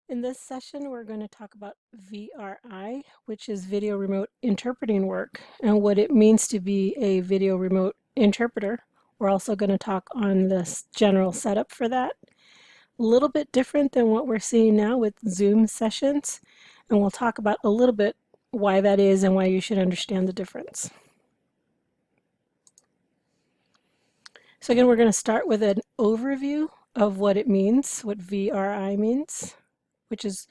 In this session, we're going to talk about VRI, which is video remote interpreting work, and what it means to be a video remote interpreter. We're also going to talk on this general setup for that. A little bit different than what we're seeing now with Zoom sessions, and we'll talk about a little bit why that is and why you should understand the difference. So again, we're going to start with an overview of what it means, what VRI means, which is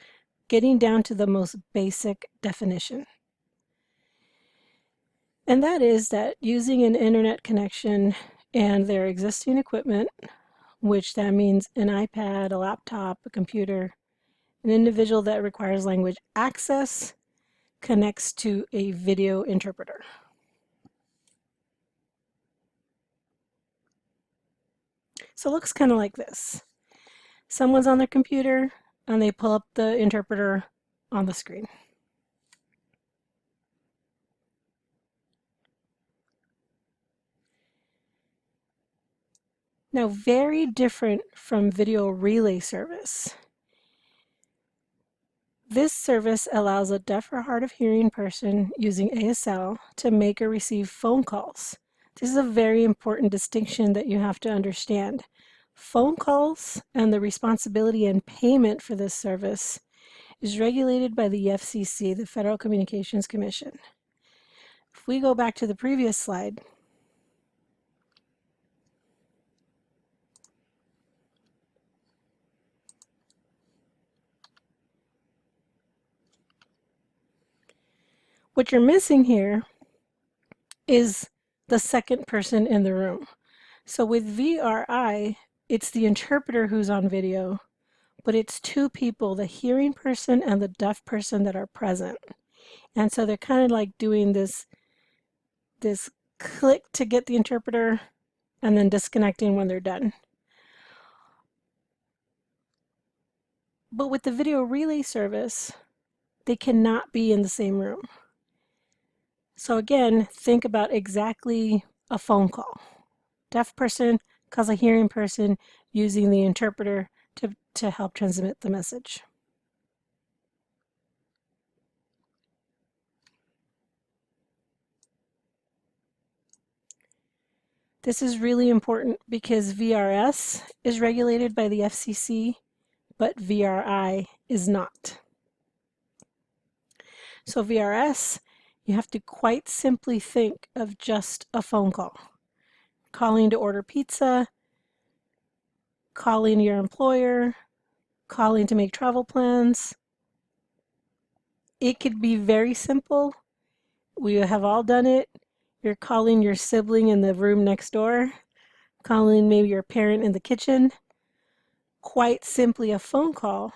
getting down to the most basic definition. And that is that using an internet connection and their existing equipment, which that means an iPad, a laptop, a computer, an individual that requires language access connects to a video interpreter. So it looks kind of like this. Someone's on their computer and they pull up the interpreter on the screen. Now, very different from video relay service. This service allows a deaf or hard of hearing person using ASL to make or receive phone calls. This is a very important distinction that you have to understand. Phone calls and the responsibility and payment for this service is regulated by the FCC, the Federal Communications Commission. If we go back to the previous slide, what you're missing here is the second person in the room. So with VRI, it's the interpreter who's on video, but it's two people, the hearing person and the deaf person that are present. And so they're kind of like doing this click to get the interpreter and then disconnecting when they're done. But with the video relay service, they cannot be in the same room. So again, think about exactly a phone call. Deaf person calls a hearing person using the interpreter to help transmit the message. This is really important because VRS is regulated by the FCC, but VRI is not. So VRS, you have to quite simply think of just a phone call. Calling to order pizza, calling your employer, calling to make travel plans. It could be very simple. We have all done it. You're calling your sibling in the room next door, calling maybe your parent in the kitchen. Quite simply a phone call,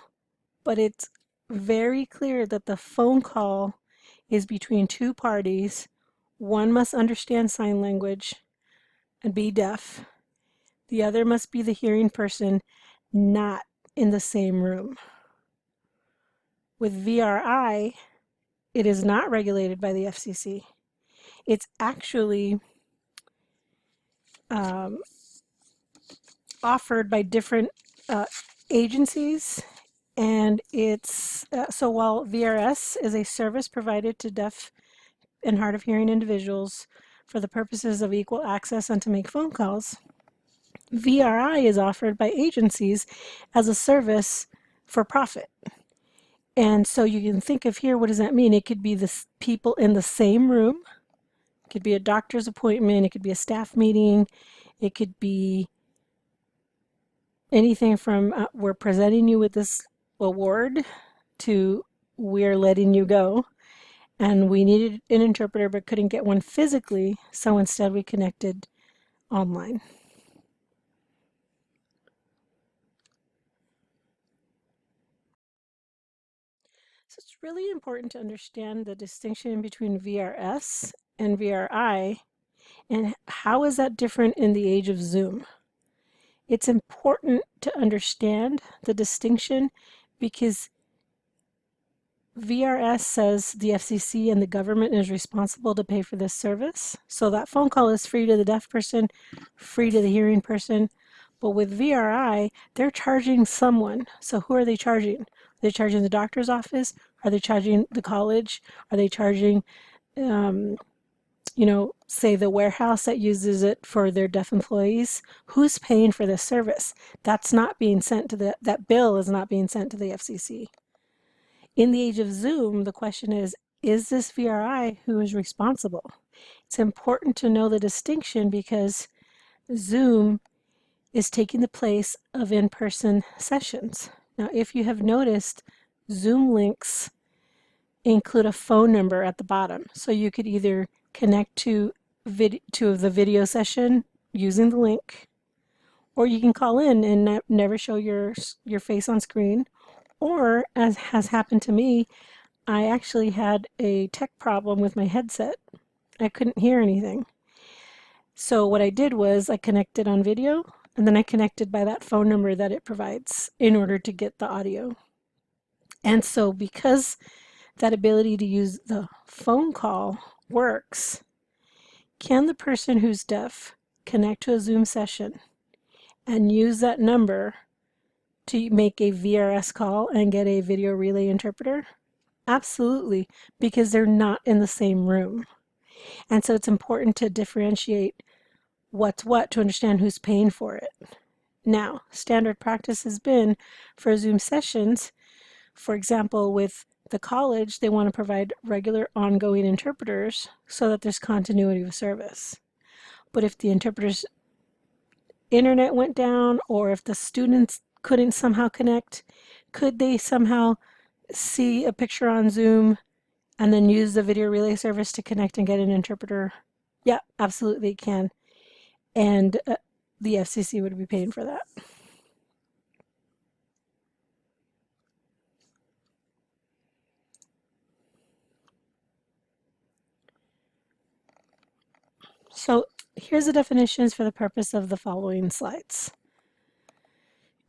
but it's very clear that the phone call is between two parties. One must understand sign language and be deaf. The other must be the hearing person, not in the same room. With VRI, it is not regulated by the FCC. It's actually offered by different agencies, and it's so while VRS is a service provided to deaf and hard of hearing individuals for the purposes of equal access and to make phone calls, VRI is offered by agencies as a service for profit. And so you can think of here, what does that mean? It could be the people in the same room. It could be a doctor's appointment. It could be a staff meeting. It could be anything from we're presenting you with this award to we're letting you go. And we needed an interpreter but couldn't get one physically, so instead we connected online. So it's really important to understand the distinction between VRS and VRI and how is that different in the age of Zoom. It's important to understand the distinction because VRS says the FCC and the government is responsible to pay for this service. So that phone call is free to the deaf person, free to the hearing person. But with VRI, they're charging someone. So who are they charging? Are they charging the doctor's office? Are they charging the college? Are they charging, say the warehouse that uses it for their deaf employees? Who's paying for this service? That's not being sent to that bill is not being sent to the FCC. In the age of Zoom, the question is this VRI who is responsible? It's important to know the distinction because Zoom is taking the place of in-person sessions. Now, if you have noticed, Zoom links include a phone number at the bottom. So you could either connect to the video session using the link, or you can call in and never show your face on screen. Or, as has happened to me, I actually had a tech problem with my headset. I couldn't hear anything. So what I did was I connected on video, and then I connected by that phone number that it provides in order to get the audio. And so because that ability to use the phone call works, can the person who's deaf connect to a Zoom session and use that number to make a VRS call and get a video relay interpreter? Absolutely, because they're not in the same room. And so it's important to differentiate what's what to understand who's paying for it. Now, standard practice has been for Zoom sessions, for example, with the college, they want to provide regular ongoing interpreters so that there's continuity of service. But if the interpreter's internet went down, or if the students couldn't somehow connect, could they somehow see a picture on Zoom and then use the video relay service to connect and get an interpreter? Yeah, absolutely it can. And the FCC would be paying for that. So here's the definitions for the purpose of the following slides.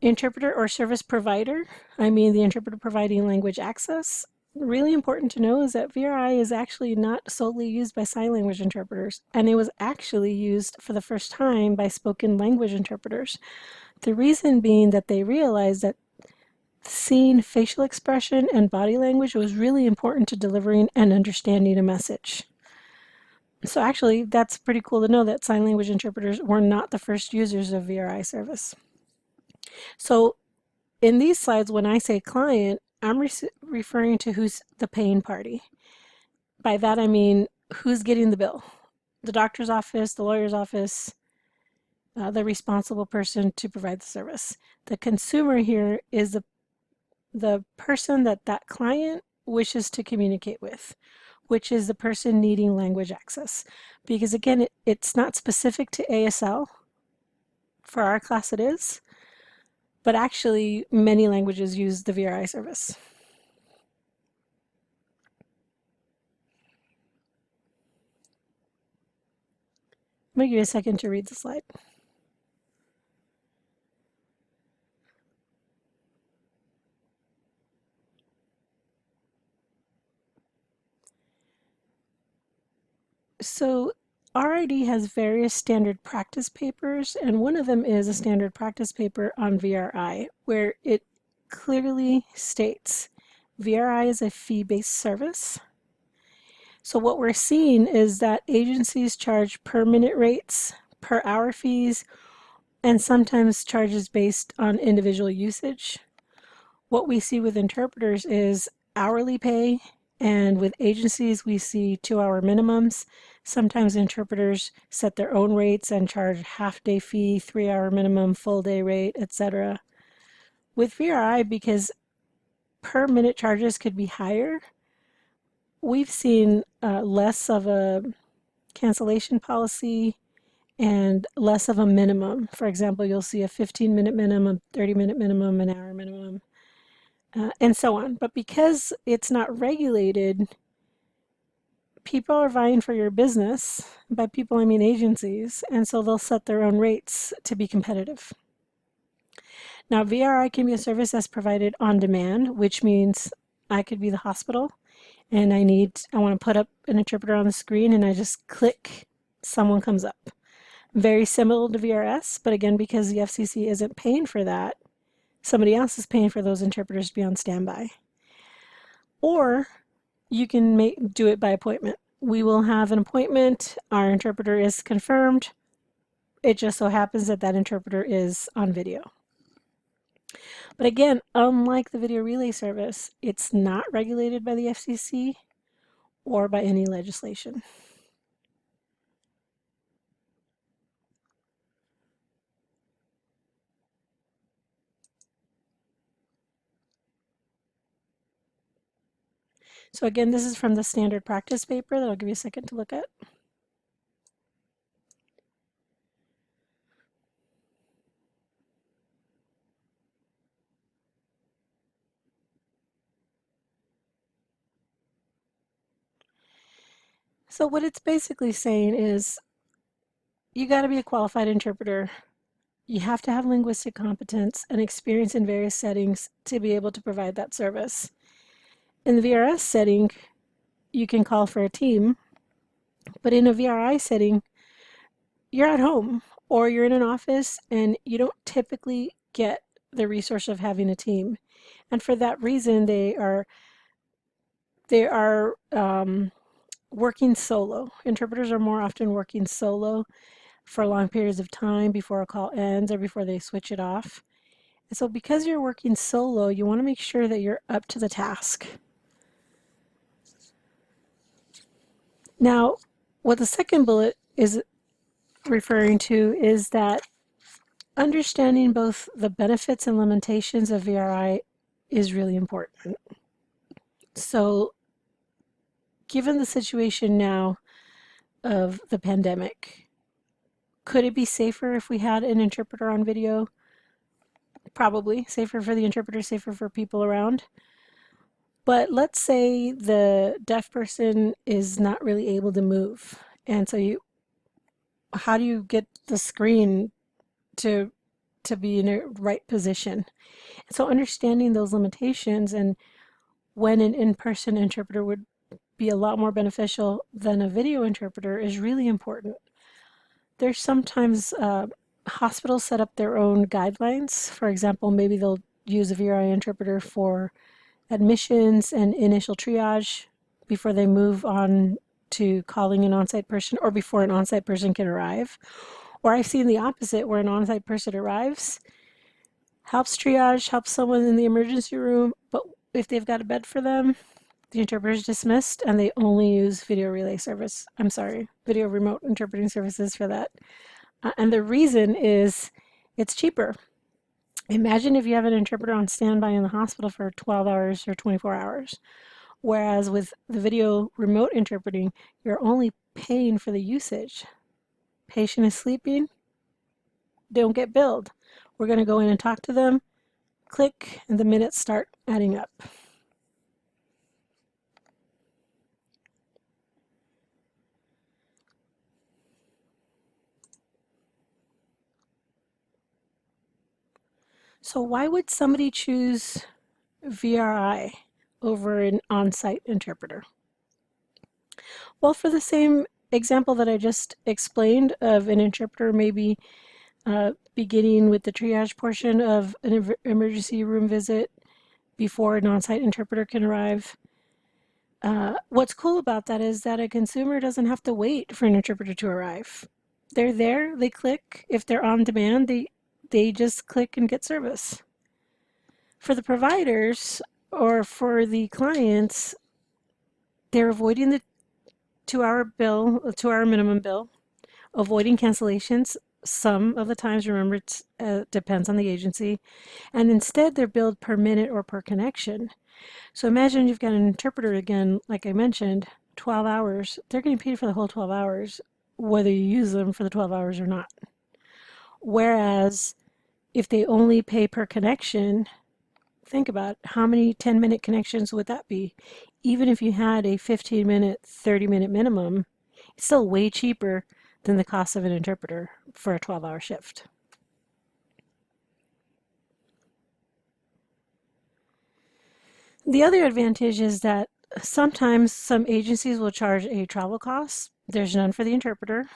Interpreter or service provider, I mean the interpreter providing language access. Really important to know is that VRI is actually not solely used by sign language interpreters, and it was actually used for the first time by spoken language interpreters. The reason being that they realized that seeing facial expression and body language was really important to delivering and understanding a message. So actually, that's pretty cool to know that sign language interpreters were not the first users of VRI service. So in these slides, when I say client, I'm referring to who's the paying party. By that I mean who's getting the bill. The doctor's office, the lawyer's office, the responsible person to provide the service. The consumer here is the person that client wishes to communicate with, which is the person needing language access. Because again, it's not specific to ASL. For our class it is, but actually many languages use the VRI service. I'm going to give you a second to read the slide. So RID has various standard practice papers, and one of them is a standard practice paper on VRI, where it clearly states VRI is a fee-based service. So what we're seeing is that agencies charge per minute rates, per hour fees, and sometimes charges based on individual usage. What we see with interpreters is hourly pay, and with agencies we see 2-hour minimums. Sometimes interpreters set their own rates and charge half-day fee, 3-hour minimum, full-day rate, etc. With VRI, because per minute charges could be higher, we've seen less of a cancellation policy and less of a minimum. For example, you'll see a 15-minute minimum, 30-minute minimum, an hour minimum, and so on. But because it's not regulated, people are vying for your business. By people, I mean agencies, and so they'll set their own rates to be competitive. Now, VRI can be a service that's provided on demand, which means I could be the hospital and I want to put up an interpreter on the screen, and I just click, someone comes up. Very similar to VRS, but again, because the FCC isn't paying for that, somebody else is paying for those interpreters to be on standby. Or you can do it by appointment. We will have an appointment, our interpreter is confirmed. It just so happens that that interpreter is on video. But again, unlike the video relay service, it's not regulated by the FCC or by any legislation. So again, this is from the standard practice paper that I'll give you a second to look at. So what it's basically saying is you got to be a qualified interpreter. You have to have linguistic competence and experience in various settings to be able to provide that service. In the VRS setting, you can call for a team, but in a VRI setting, you're at home or you're in an office and you don't typically get the resource of having a team. And for that reason, they are working solo. Interpreters are more often working solo for long periods of time before a call ends or before they switch it off. And so because you're working solo, you want to make sure that you're up to the task. Now, what the second bullet is referring to is that understanding both the benefits and limitations of VRI is really important. So, given the situation now of the pandemic, could it be safer if we had an interpreter on video? Probably. Safer for the interpreter, safer for people around. But let's say the deaf person is not really able to move. And so how do you get the screen to be in a right position? So understanding those limitations and when an in-person interpreter would be a lot more beneficial than a video interpreter is really important. There's sometimes hospitals set up their own guidelines. For example, maybe they'll use a VRI interpreter for admissions and initial triage before they move on to calling an on-site person or before an on-site person can arrive. Or I've seen the opposite where an on-site person arrives, helps triage, helps someone in the emergency room, but if they've got a bed for them, the interpreter is dismissed and they only use video relay service. I'm sorry, video remote interpreting services for that. And the reason is it's cheaper. Imagine if you have an interpreter on standby in the hospital for 12 hours or 24 hours. Whereas with the video remote interpreting, you're only paying for the usage. Patient is sleeping, they don't get billed. We're going to go in and talk to them, click, and the minutes start adding up. So why would somebody choose VRI over an on-site interpreter? Well, for the same example that I just explained of an interpreter maybe beginning with the triage portion of an emergency room visit before an on-site interpreter can arrive. What's cool about that is that a consumer doesn't have to wait for an interpreter to arrive. They're there, they click. If they're on demand, they just click and get service. For the providers or for the clients, they're avoiding the 2-hour minimum bill, avoiding cancellations. Some of the times, remember, it depends on the agency, and instead they're billed per minute or per connection. So imagine you've got an interpreter again, like I mentioned, 12 hours. They're getting paid for the whole 12 hours, whether you use them for the 12 hours or not. Whereas if they only pay per connection, think about how many 10-minute connections would that be? Even if you had a 15-minute, 30-minute minimum, it's still way cheaper than the cost of an interpreter for a 12-hour shift. The other advantage is that sometimes some agencies will charge a travel cost. There's none for the interpreter.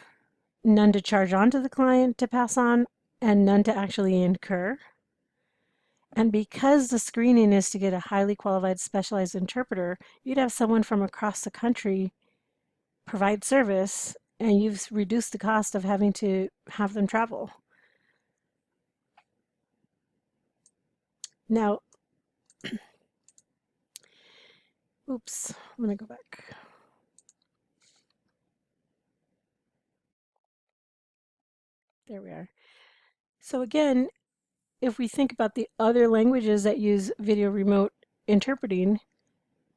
none to charge on to the client to pass on, and none to actually incur. And because the screening is to get a highly qualified specialized interpreter, you'd have someone from across the country provide service, and you've reduced the cost of having to have them travel. Now, oops, I'm going to go back. There we are. So again, if we think about the other languages that use video remote interpreting,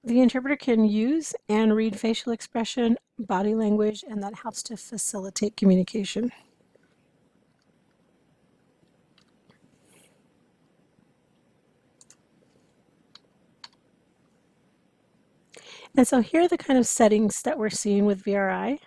the interpreter can use and read facial expression, body language, and that helps to facilitate communication. And so here are the kind of settings that we're seeing with VRI.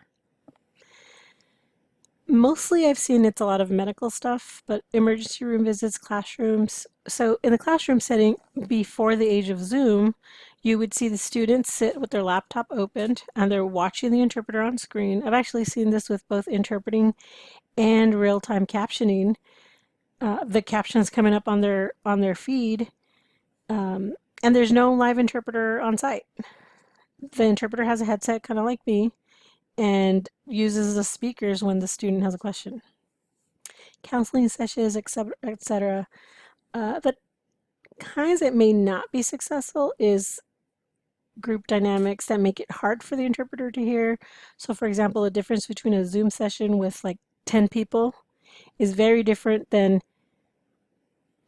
Mostly I've seen it's a lot of medical stuff, but emergency room visits, classrooms. So in the classroom setting, before the age of Zoom, you would see the students sit with their laptop opened and they're watching the interpreter on screen. I've actually seen this with both interpreting and real-time captioning. The captions coming up on their feed, and there's no live interpreter on site. The interpreter has a headset, kind of like me, and uses the speakers when the student has a question. Counseling sessions, etc., etc. The kinds that may not be successful is group dynamics that make it hard for the interpreter to hear. So for example, the difference between a Zoom session with like 10 people is very different than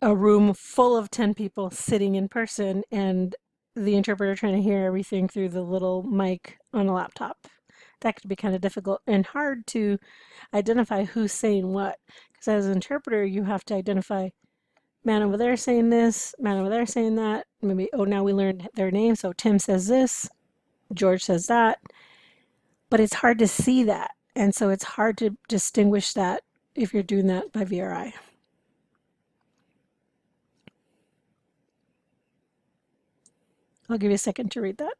a room full of 10 people sitting in person and the interpreter trying to hear everything through the little mic on a laptop. That could be kind of difficult and hard to identify who's saying what. Because as an interpreter, you have to identify man over there saying this, man over there saying that. Maybe, oh, now we learned their name, so Tim says this, George says that. But it's hard to see that. And so it's hard to distinguish that if you're doing that by VRI. I'll give you a second to read that.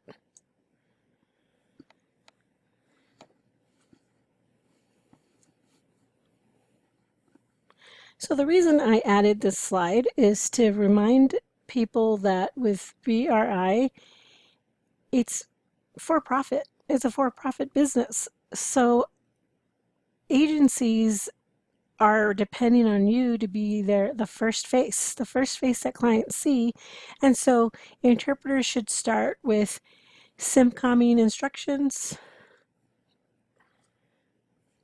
So the reason I added this slide is to remind people that with VRI, it's for profit. It's a for-profit business. So agencies are depending on you to be the first face that clients see. And so interpreters should start with simcomming instructions.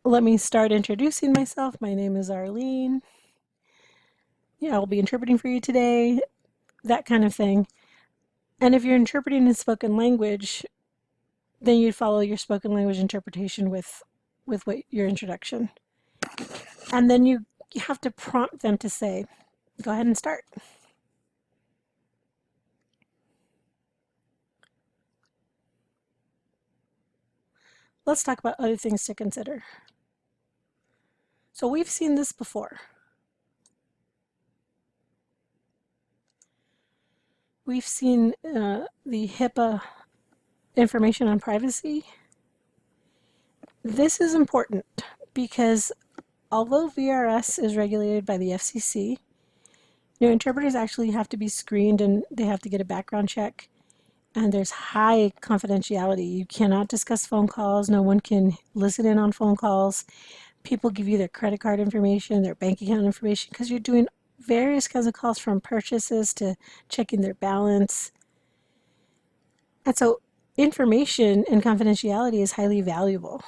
Let me start introducing myself. My name is Arlene. Yeah, I'll be interpreting for you today, that kind of thing. And if you're interpreting in spoken language, then you'd follow your spoken language interpretation with what your introduction. And then you have to prompt them to say, go ahead and start. Let's talk about other things to consider. So we've seen this before. We've seen the HIPAA information on privacy. This is important because although VRS is regulated by the FCC, interpreters actually have to be screened and they have to get a background check. And there's high confidentiality. You cannot discuss phone calls. No one can listen in on phone calls. People give you their credit card information, their bank account information, because you're doing various kinds of calls from purchases to checking their balance. And so information and confidentiality is highly valuable.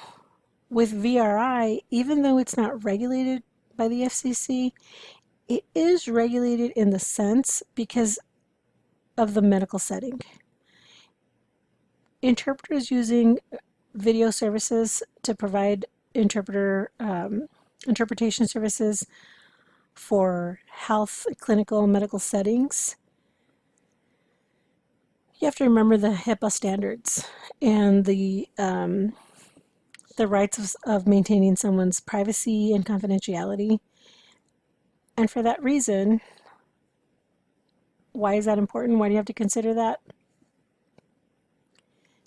With VRI, even though it's not regulated by the FCC, it is regulated in the sense because of the medical setting. Interpreters using video services to provide interpretation services for health, clinical, medical settings. You have to remember the HIPAA standards and the rights of maintaining someone's privacy and confidentiality. And for that reason, why is that important? Why do you have to consider that?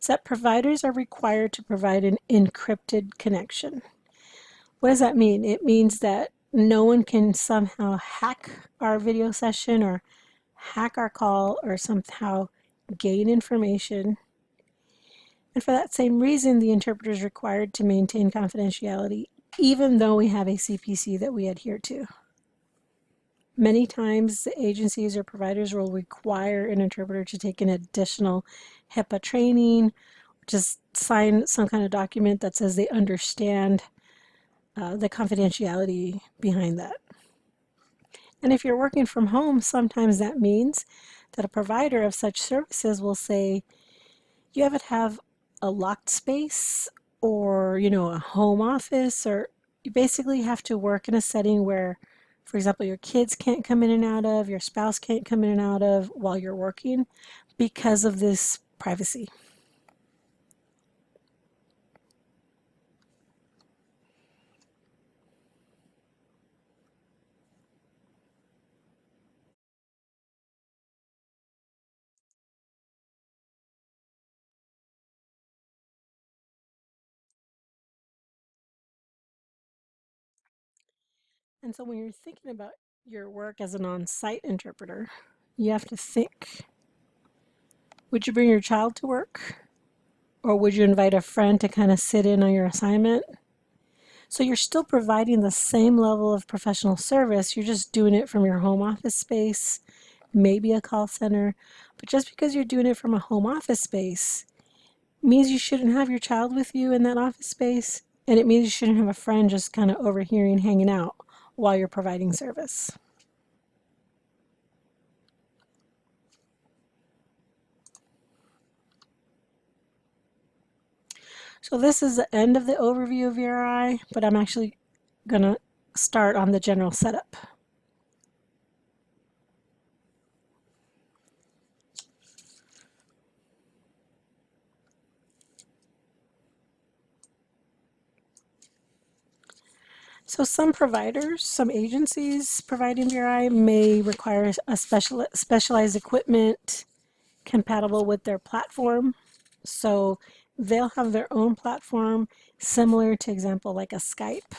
Is that providers are required to provide an encrypted connection. What does that mean? It means that no one can somehow hack our video session or hack our call or somehow gain information. And for that same reason, the interpreter is required to maintain confidentiality, even though we have a CPC that we adhere to. Many times, agencies or providers will require an interpreter to take an additional HIPAA training, just sign some kind of document that says they understand the confidentiality behind that. And if you're working from home, sometimes that means that a provider of such services will say, you have to have a locked space or, a home office, or you basically have to work in a setting where, for example, your kids can't come in and out of, your spouse can't come in and out of while you're working because of this privacy. And so when you're thinking about your work as an on-site interpreter, you have to think, would you bring your child to work? Or would you invite a friend to kind of sit in on your assignment? So you're still providing the same level of professional service, you're just doing it from your home office space, maybe a call center. But just because you're doing it from a home office space means you shouldn't have your child with you in that office space, and it means you shouldn't have a friend just kind of overhearing, hanging out while you're providing service. So this is the end of the overview of VRI, but I'm actually going to start on the general setup. So some providers, some agencies providing VRI may require a specialized equipment compatible with their platform. So they'll have their own platform similar to example like a Skype,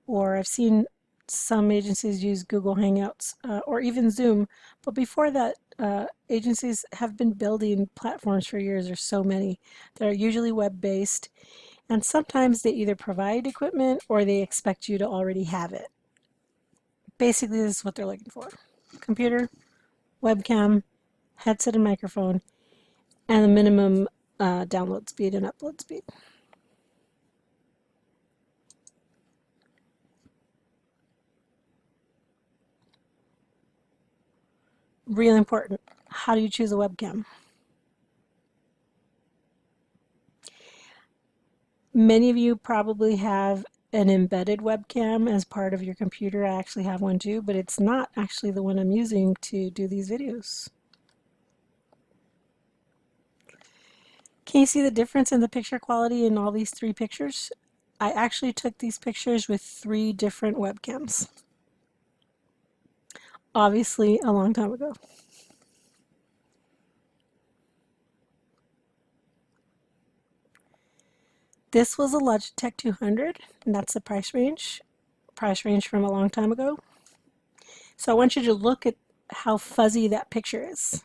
or I've seen some agencies use Google Hangouts or even Zoom. But before that, agencies have been building platforms for years. There's so many that are usually web-based. And sometimes they either provide equipment or they expect you to already have it. Basically, this is what they're looking for. Computer, webcam, headset and microphone, and the minimum download speed and upload speed. Really important. How do you choose a webcam? Many of you probably have an embedded webcam as part of your computer. I actually have one too, but it's not actually the one I'm using to do these videos. Can you see the difference in the picture quality in all these three pictures? I actually took these pictures with 3 different webcams. Obviously, a long time ago. This was a Logitech 200, and that's the price range from a long time ago. So I want you to look at how fuzzy that picture is.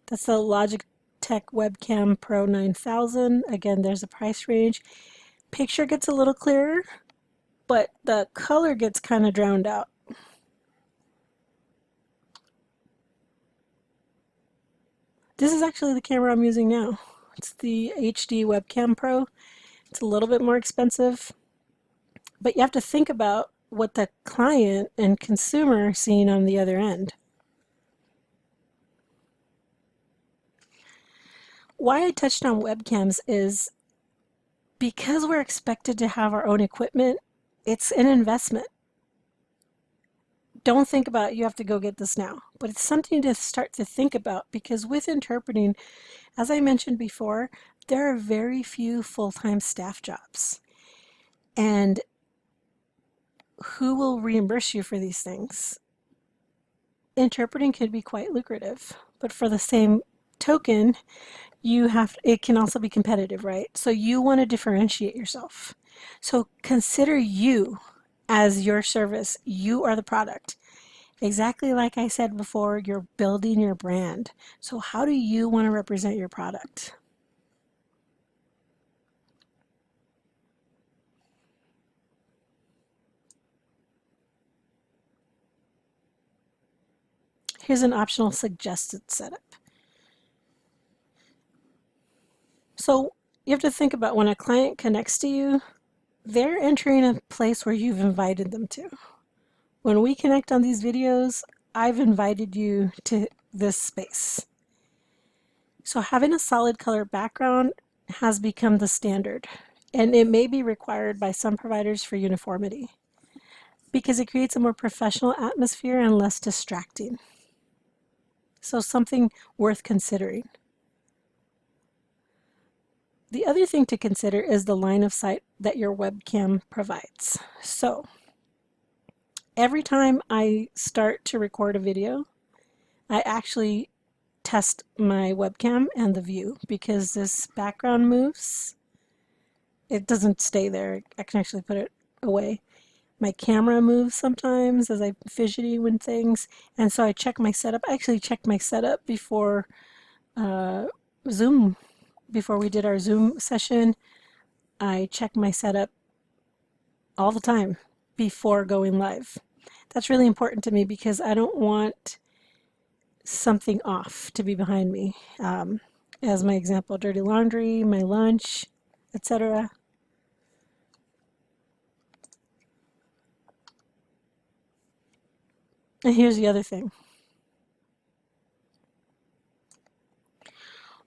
That's the Logitech Webcam Pro 9000. Again, there's a price range. Picture gets a little clearer, but the color gets kind of drowned out. This is actually the camera I'm using now. It's the HD Webcam Pro. It's a little bit more expensive, but you have to think about what the client and consumer are seeing on the other end. Why I touched on webcams is because we're expected to have our own equipment, it's an investment. Don't think about you have to go get this now, but it's something to start to think about, because with interpreting, as I mentioned before, there are very few full-time staff jobs. And who will reimburse you for these things? Interpreting could be quite lucrative, but for the same token, it can also be competitive, right? So you want to differentiate yourself. So consider you as your service. You are the product. Exactly like I said before, you're building your brand. So how do you want to represent your product? Here's an optional suggested setup. So you have to think about when a client connects to you, they're entering a place where you've invited them to. When we connect on these videos, I've invited you to this space. So having a solid color background has become the standard, and it may be required by some providers for uniformity because it creates a more professional atmosphere and less distracting. So something worth considering. The other thing to consider is the line of sight that your webcam provides. So every time I start to record a video, I actually test my webcam and the view because this background moves. It doesn't stay there. I can actually put it away. My camera moves sometimes as I'm fidgeting with things, and so I check my setup. I actually checked my setup before uh, Zoom, before we did our Zoom session. I check my setup all the time before going live. That's really important to me because I don't want something off to be behind me. As my example, dirty laundry, my lunch, etc. And here's the other thing.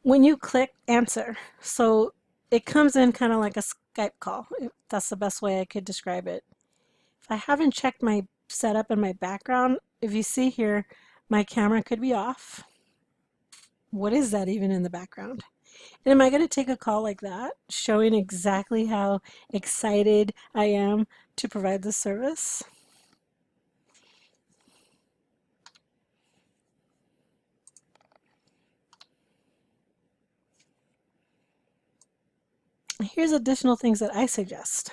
When you click answer, so it comes in kind of like a Skype call. That's the best way I could describe it. If I haven't checked my setup and my background, if you see here, my camera could be off. What is that even in the background? And am I going to take a call like that, showing exactly how excited I am to provide this service? Here's additional things that I suggest.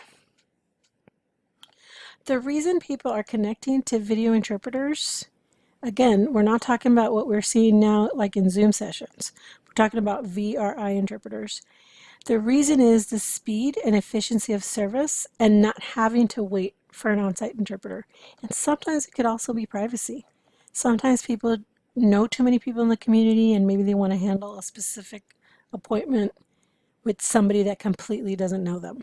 The reason people are connecting to video interpreters, again, we're not talking about what we're seeing now like in Zoom sessions. We're talking about VRI interpreters. The reason is the speed and efficiency of service and not having to wait for an on-site interpreter. And sometimes it could also be privacy. Sometimes people know too many people in the community and maybe they want to handle a specific appointment with somebody that completely doesn't know them.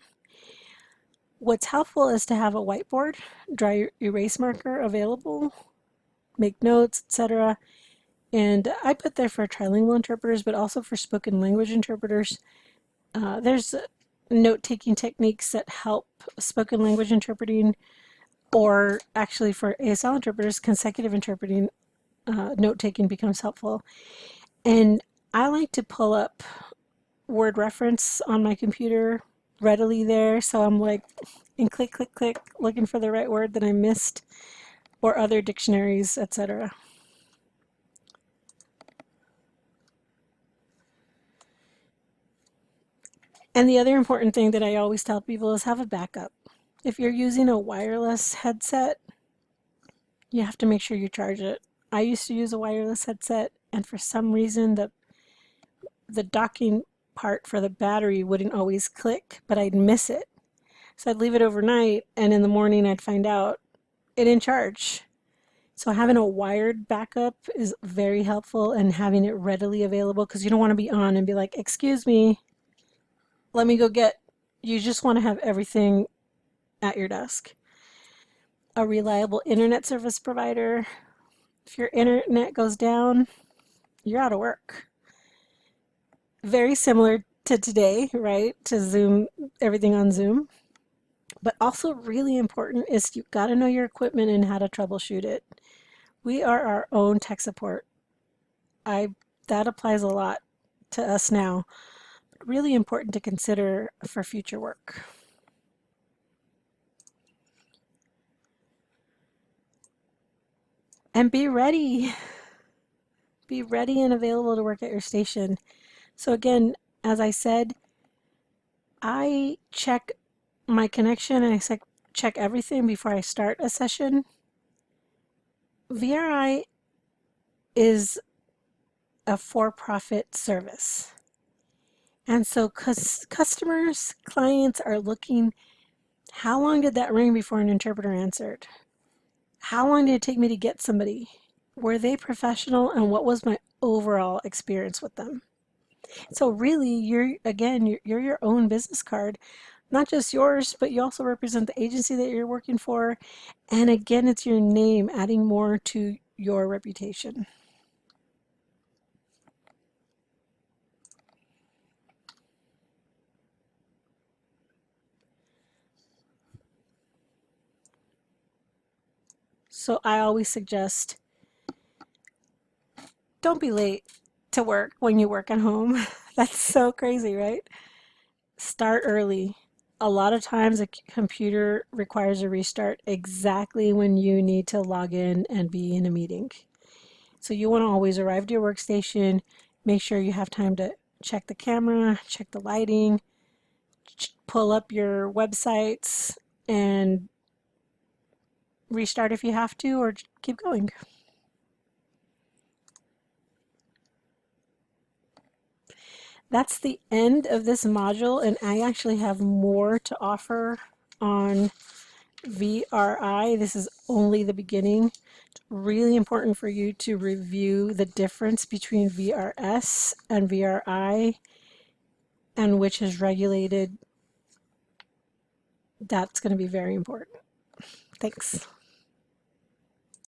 What's helpful is to have a whiteboard, dry erase marker available, make notes, etc. And I put there for trilingual interpreters, but also for spoken language interpreters. There's note-taking techniques that help spoken language interpreting, or actually for ASL interpreters, consecutive interpreting, note-taking becomes helpful. And I like to pull up word reference on my computer readily there, so I'm like, and click, click, click, looking for the right word that I missed, or other dictionaries, etc. And the other important thing that I always tell people is have a backup. If you're using a wireless headset, you have to make sure you charge it. I used to use a wireless headset, and for some reason the docking part for the battery wouldn't always click, but I'd miss it. So I'd leave it overnight, and in the morning I'd find out it didn't charge. So having a wired backup is very helpful, and having it readily available, because you don't want to be on and be like, excuse me, let me go get. You just want to have everything at your desk. A reliable internet service provider. If your internet goes down, you're out of work. Very similar to today, right? To Zoom, everything on Zoom. But also really important is you've got to know your equipment and how to troubleshoot it. We are our own tech support. That applies a lot to us now. But really important to consider for future work. And be ready. Be ready and available to work at your station. So again, as I said, I check my connection and check everything before I start a session. VRI is a for-profit service. And so customers, clients are looking, how long did that ring before an interpreter answered? How long did it take me to get somebody? Were they professional, and what was my overall experience with them? So really, you're your own business card, not just yours, but you also represent the agency that you're working for. And again, it's your name adding more to your reputation. So I always suggest, don't be late to work when you work at home. That's so crazy, right? Start early. A lot of times a computer requires a restart exactly when you need to log in and be in a meeting. So you want to always arrive to your workstation, make sure you have time to check the camera, check the lighting, pull up your websites, and restart if you have to, or keep going. That's the end of this module, and I actually have more to offer on VRI. This is only the beginning. It's really important for you to review the difference between VRS and VRI and which is regulated. That's going to be very important. Thanks.